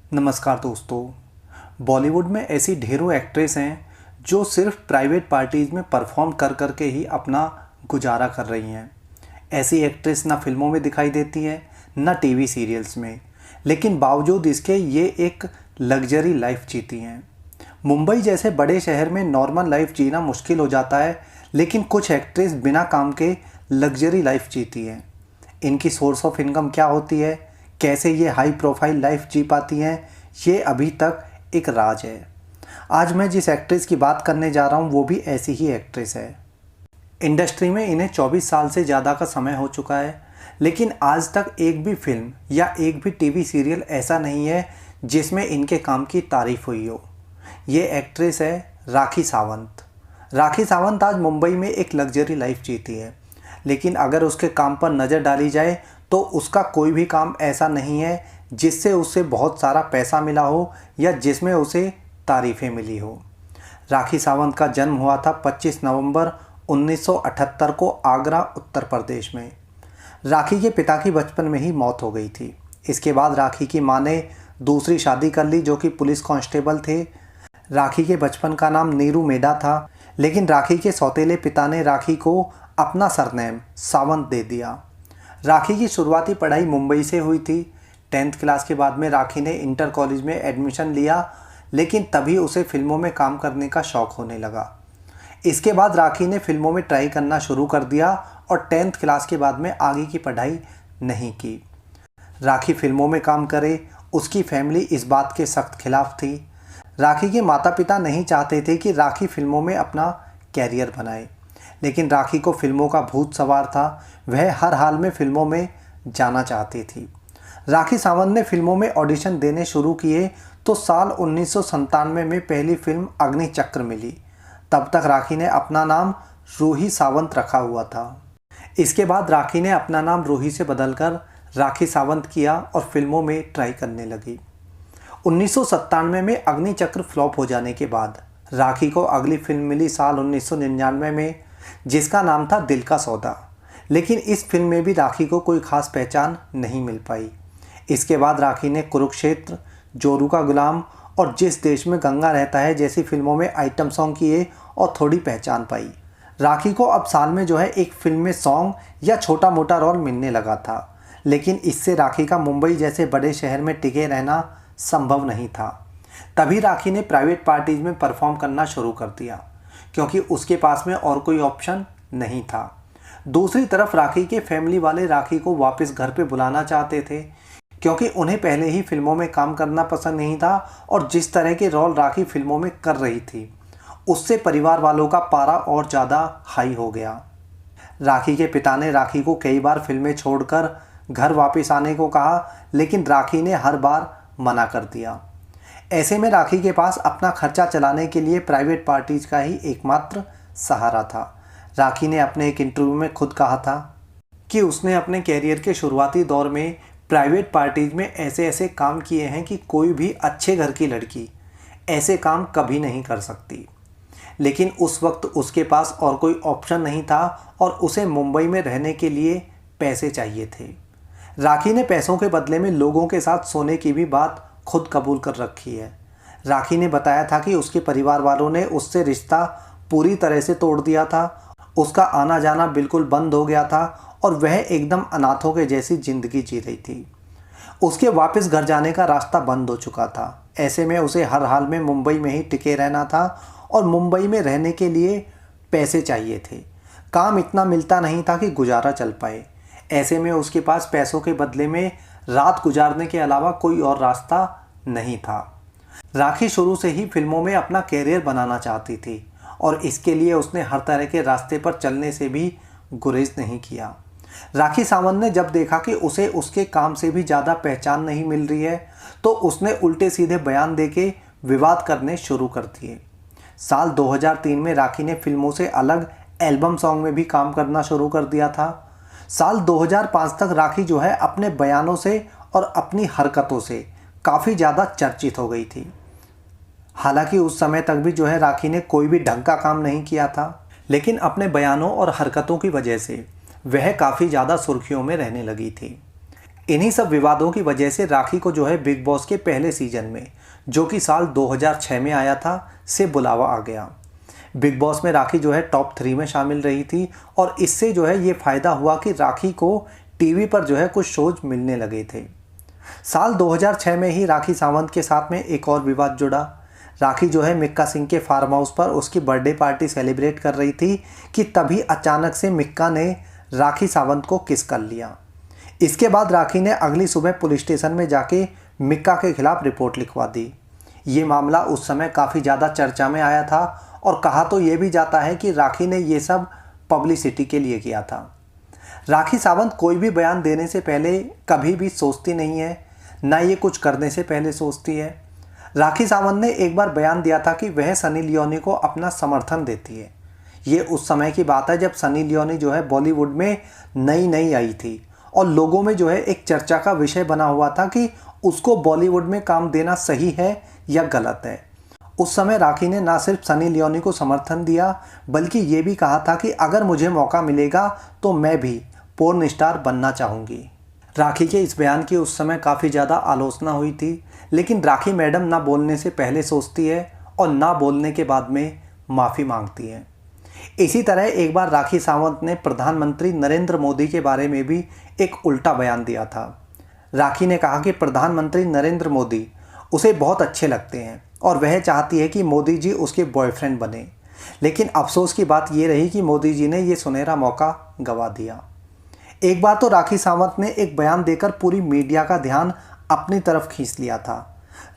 नमस्कार दोस्तों। बॉलीवुड में ऐसी ढेरों एक्ट्रेस हैं जो सिर्फ प्राइवेट पार्टीज़ में परफॉर्म कर कर के ही अपना गुजारा कर रही हैं। ऐसी एक्ट्रेस ना फिल्मों में दिखाई देती हैं ना टीवी सीरियल्स में, लेकिन बावजूद इसके ये एक लग्जरी लाइफ जीती हैं। मुंबई जैसे बड़े शहर में नॉर्मल लाइफ जीना मुश्किल हो जाता है, लेकिन कुछ एक्ट्रेस बिना काम के लग्जरी लाइफ जीती हैं। इनकी सोर्स ऑफ इनकम क्या होती है, कैसे ये हाई प्रोफाइल लाइफ जी पाती हैं, ये अभी तक एक राज है। आज मैं जिस एक्ट्रेस की बात करने जा रहा हूँ वो भी ऐसी ही एक्ट्रेस है। इंडस्ट्री में इन्हें 24 साल से ज़्यादा का समय हो चुका है, लेकिन आज तक एक भी फिल्म या एक भी टीवी सीरियल ऐसा नहीं है जिसमें इनके काम की तारीफ हुई हो। ये एक्ट्रेस है राखी सावंत। राखी सावंत आज मुंबई में एक लग्जरी लाइफ जीती है, लेकिन अगर उसके काम पर नज़र डाली जाए तो उसका कोई भी काम ऐसा नहीं है जिससे उसे बहुत सारा पैसा मिला हो या जिसमें उसे तारीफ़ें मिली हो। राखी सावंत का जन्म हुआ था 25 नवंबर 1978 को आगरा, उत्तर प्रदेश में। राखी के पिता की बचपन में ही मौत हो गई थी। इसके बाद राखी की मां ने दूसरी शादी कर ली, जो कि पुलिस कांस्टेबल थे। राखी के बचपन का नाम नीरू मेडा था, लेकिन राखी के सौतेले पिता ने राखी को अपना सरनेम सावंत दे दिया। राखी की शुरुआती पढ़ाई मुंबई से हुई थी। 10th क्लास के बाद में राखी ने इंटर कॉलेज में एडमिशन लिया, लेकिन तभी उसे फिल्मों में काम करने का शौक़ होने लगा। इसके बाद राखी ने फिल्मों में ट्राई करना शुरू कर दिया और 10th क्लास के बाद में आगे की पढ़ाई नहीं की। राखी फिल्मों में काम करे, उसकी फैमिली इस बात के सख्त खिलाफ थी। राखी के माता पिता नहीं चाहते थे कि राखी फिल्मों में अपना कैरियर बनाए, लेकिन राखी को फिल्मों का भूत सवार था। वह हर हाल में फिल्मों में जाना चाहती थी। राखी सावंत ने फिल्मों में ऑडिशन देने शुरू किए तो साल 1997 में पहली फिल्म अग्निचक्र मिली। तब तक राखी ने अपना नाम रूही सावंत रखा हुआ था। इसके बाद राखी ने अपना नाम रूही से बदलकर राखी सावंत किया और फिल्मों में ट्राई करने लगी। 1997 में अग्निचक्र फ्लॉप हो जाने के बाद राखी को अगली फिल्म मिली साल 1999 में, जिसका नाम था दिल का सौदा। लेकिन इस फिल्म में भी राखी को कोई खास पहचान नहीं मिल पाई। इसके बाद राखी ने कुरुक्षेत्र, जोरू का गुलाम और जिस देश में गंगा रहता है जैसी फिल्मों में आइटम सॉन्ग किए और थोड़ी पहचान पाई। राखी को अब साल में एक फिल्म में सॉन्ग या छोटा मोटा रोल मिलने लगा था, लेकिन इससे राखी का मुंबई जैसे बड़े शहर में टिके रहना संभव नहीं था। तभी राखी ने प्राइवेट पार्टीज में परफॉर्म करना शुरू कर दिया, क्योंकि उसके पास में और कोई ऑप्शन नहीं था। दूसरी तरफ राखी के फैमिली वाले राखी को वापस घर पे बुलाना चाहते थे, क्योंकि उन्हें पहले ही फिल्मों में काम करना पसंद नहीं था और जिस तरह के रोल राखी फिल्मों में कर रही थी उससे परिवार वालों का पारा और ज़्यादा हाई हो गया। राखी के पिता ने राखी को कई बार फिल्में छोड़कर घर वापस आने को कहा, लेकिन राखी ने हर बार मना कर दिया। ऐसे में राखी के पास अपना खर्चा चलाने के लिए प्राइवेट पार्टीज का ही एकमात्र सहारा था। राखी ने अपने एक इंटरव्यू में खुद कहा था कि उसने अपने कैरियर के शुरुआती दौर में प्राइवेट पार्टीज में ऐसे ऐसे काम किए हैं कि कोई भी अच्छे घर की लड़की ऐसे काम कभी नहीं कर सकती। लेकिन उस वक्त उसके पास और कोई ऑप्शन नहीं था और उसे मुंबई में रहने के लिए पैसे चाहिए थे। राखी ने पैसों के बदले में लोगों के साथ सोने की भी बात खुद कबूल कर रखी है। राखी ने बताया था कि उसके परिवार वालों ने उससे रिश्ता पूरी तरह से तोड़ दिया था। उसका आना जाना बिल्कुल बंद हो गया था और वह एकदम अनाथों के जैसी ज़िंदगी जी रही थी। उसके वापस घर जाने का रास्ता बंद हो चुका था। ऐसे में उसे हर हाल में मुंबई में ही टिके रहना था और मुंबई में रहने के लिए पैसे चाहिए थे। काम इतना मिलता नहीं था कि गुजारा चल पाए। ऐसे में उसके पास पैसों के बदले में रात गुजारने के अलावा कोई और रास्ता नहीं था। राखी शुरू से ही फिल्मों में अपना कैरियर बनाना चाहती थी और इसके लिए उसने हर तरह के रास्ते पर चलने से भी गुरेज नहीं किया। राखी सावंत ने जब देखा कि उसे उसके काम से भी ज़्यादा पहचान नहीं मिल रही है, तो उसने उल्टे सीधे बयान देके विवाद करने शुरू कर दिए। साल 2003 में राखी ने फिल्मों से अलग एल्बम सॉन्ग में भी काम करना शुरू कर दिया था। साल 2005 तक राखी अपने बयानों से और अपनी हरकतों से काफ़ी ज़्यादा चर्चित हो गई थी। हालांकि उस समय तक भी राखी ने कोई भी ढंग का काम नहीं किया था, लेकिन अपने बयानों और हरकतों की वजह से वह काफ़ी ज़्यादा सुर्खियों में रहने लगी थी। इन्हीं सब विवादों की वजह से राखी को जो है बिग बॉस के पहले सीजन में, जो कि साल 2006 में आया था, से बुलावा आ गया। बिग बॉस में राखी जो है टॉप 3 में शामिल रही थी और इससे जो है ये फ़ायदा हुआ कि राखी को टीवी पर जो है कुछ शोज मिलने लगे थे। साल 2006 में ही राखी सावंत के साथ में एक और विवाद जुड़ा। राखी जो है मिक्का सिंह के फार्म हाउस पर उसकी बर्थडे पार्टी सेलिब्रेट कर रही थी कि तभी अचानक से मिक्का ने राखी सावंत को किस कर लिया। इसके बाद राखी ने अगली सुबह पुलिस स्टेशन में जाके मिक्का के खिलाफ रिपोर्ट लिखवा दी। ये मामला उस समय काफ़ी ज़्यादा चर्चा में आया था और कहा तो ये भी जाता है कि राखी ने ये सब पब्लिसिटी के लिए किया था। राखी सावंत कोई भी बयान देने से पहले कभी भी सोचती नहीं है, ना ये कुछ करने से पहले सोचती है। राखी सावंत ने एक बार बयान दिया था कि वह सनी लियोनी को अपना समर्थन देती है। ये उस समय की बात है जब सनी लियोनी जो है बॉलीवुड में नई आई थी और लोगों में जो है एक चर्चा का विषय बना हुआ था कि उसको बॉलीवुड में काम देना सही है या गलत है। उस समय राखी ने ना सिर्फ सनी लियोनी को समर्थन दिया बल्कि ये भी कहा था कि अगर मुझे मौका मिलेगा तो मैं भी पोर्न स्टार बनना चाहूँगी। राखी के इस बयान की उस समय काफ़ी ज़्यादा आलोचना हुई थी, लेकिन राखी मैडम ना बोलने से पहले सोचती है और ना बोलने के बाद में माफ़ी मांगती है। इसी तरह एक बार राखी सावंत ने प्रधानमंत्री नरेंद्र मोदी के बारे में भी एक उल्टा बयान दिया था। राखी ने कहा कि प्रधानमंत्री नरेंद्र मोदी उसे बहुत अच्छे लगते हैं और वह चाहती है कि मोदी जी उसके बॉयफ्रेंड बने, लेकिन अफसोस की बात यह रही कि मोदी जी ने ये सुनहरा मौका गंवा दिया। एक बार तो राखी सावंत ने एक बयान देकर पूरी मीडिया का ध्यान अपनी तरफ खींच लिया था।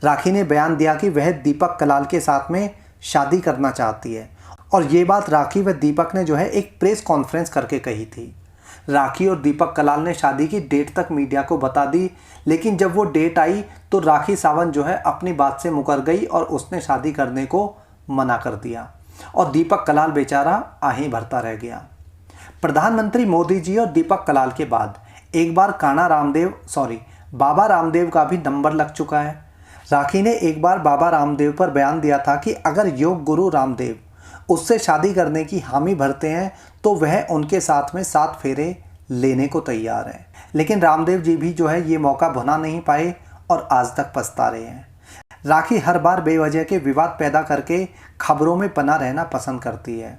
राखी ने बयान दिया कि वह दीपक कलाल के साथ में शादी करना चाहती है और ये बात राखी व दीपक ने जो है एक प्रेस कॉन्फ्रेंस करके कही थी। राखी और दीपक कलाल ने शादी की डेट तक मीडिया को बता दी, लेकिन जब वो डेट आई तो राखी सावंत जो है अपनी बात से मुकर गई और उसने शादी करने को मना कर दिया और दीपक कलाल बेचारा आहें भरता रह गया। प्रधानमंत्री मोदी जी और दीपक कलाल के बाद एक बार बाबा रामदेव का भी नंबर लग चुका है। राखी ने एक बार बाबा रामदेव पर बयान दिया था कि अगर योग गुरु रामदेव उससे शादी करने की हामी भरते हैं तो वह उनके साथ में 7 फेरे लेने को तैयार है, लेकिन रामदेव जी भी जो है ये मौका भुना नहीं पाए और आज तक पछता रहे हैं। राखी हर बार बेवजह के विवाद पैदा करके खबरों में बना रहना पसंद करती है,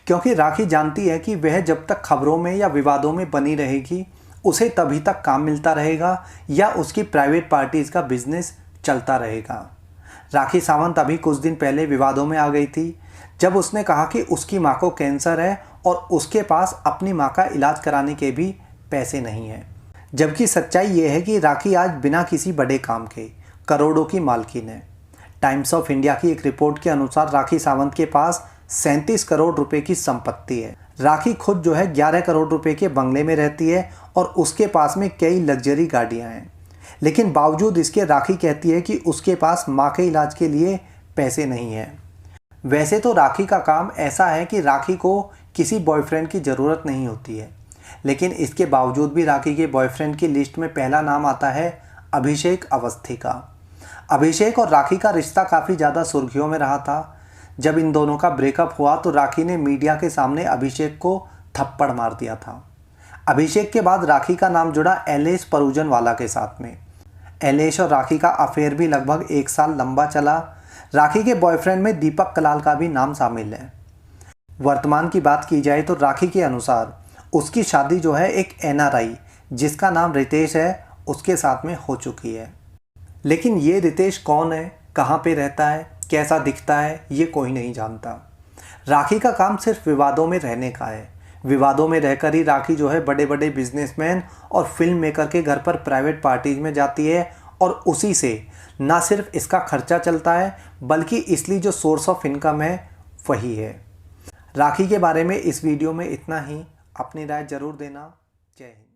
क्योंकि राखी जानती है कि वह जब तक खबरों में या विवादों में बनी रहेगी उसे तभी तक काम मिलता रहेगा या उसकी प्राइवेट पार्टीज़ का बिजनेस चलता रहेगा। राखी सावंत अभी कुछ दिन पहले विवादों में आ गई थी जब उसने कहा कि उसकी मां को कैंसर है और उसके पास अपनी मां का इलाज कराने के भी पैसे नहीं हैं, जबकि सच्चाई ये है कि राखी आज बिना किसी बड़े काम के करोड़ों की मालकिन है। टाइम्स ऑफ इंडिया की एक रिपोर्ट के अनुसार राखी सावंत के पास 37 करोड़ रुपए की संपत्ति है। राखी खुद जो है 11 करोड़ रुपए के बंगले में रहती है और उसके पास में कई लग्जरी गाड़ियां हैं, लेकिन बावजूद इसके राखी कहती है कि उसके पास मां के इलाज के लिए पैसे नहीं हैं। वैसे तो राखी का काम ऐसा है कि राखी को किसी बॉयफ्रेंड की ज़रूरत नहीं होती है, लेकिन इसके बावजूद भी राखी के बॉयफ्रेंड की लिस्ट में पहला नाम आता है अभिषेक अवस्थी का। अभिषेक और राखी का रिश्ता काफ़ी ज़्यादा सुर्खियों में रहा था। जब इन दोनों का ब्रेकअप हुआ तो राखी ने मीडिया के सामने अभिषेक को थप्पड़ मार दिया था। अभिषेक के बाद राखी का नाम जुड़ा एलेश परूजनवाला के साथ में। एलेश और राखी का अफेयर भी लगभग 1 साल लंबा चला। राखी के बॉयफ्रेंड में दीपक कलाल का भी नाम शामिल है। वर्तमान की बात की जाए तो राखी के अनुसार उसकी शादी जो है एक NRI जिसका नाम रितेश है उसके साथ में हो चुकी है, लेकिन ये रितेश कौन है, कहाँ पे रहता है, कैसा दिखता है, ये कोई नहीं जानता। राखी का काम सिर्फ विवादों में रहने का है। विवादों में रहकर ही राखी जो है बड़े बड़े बिजनेसमैन और फिल्म मेकर के घर पर प्राइवेट पार्टीज में जाती है और उसी से ना सिर्फ इसका खर्चा चलता है बल्कि इसलिए जो सोर्स ऑफ इनकम है वही है। राखी के बारे में इस वीडियो में इतना ही। अपनी राय ज़रूर देना। जय हिंद।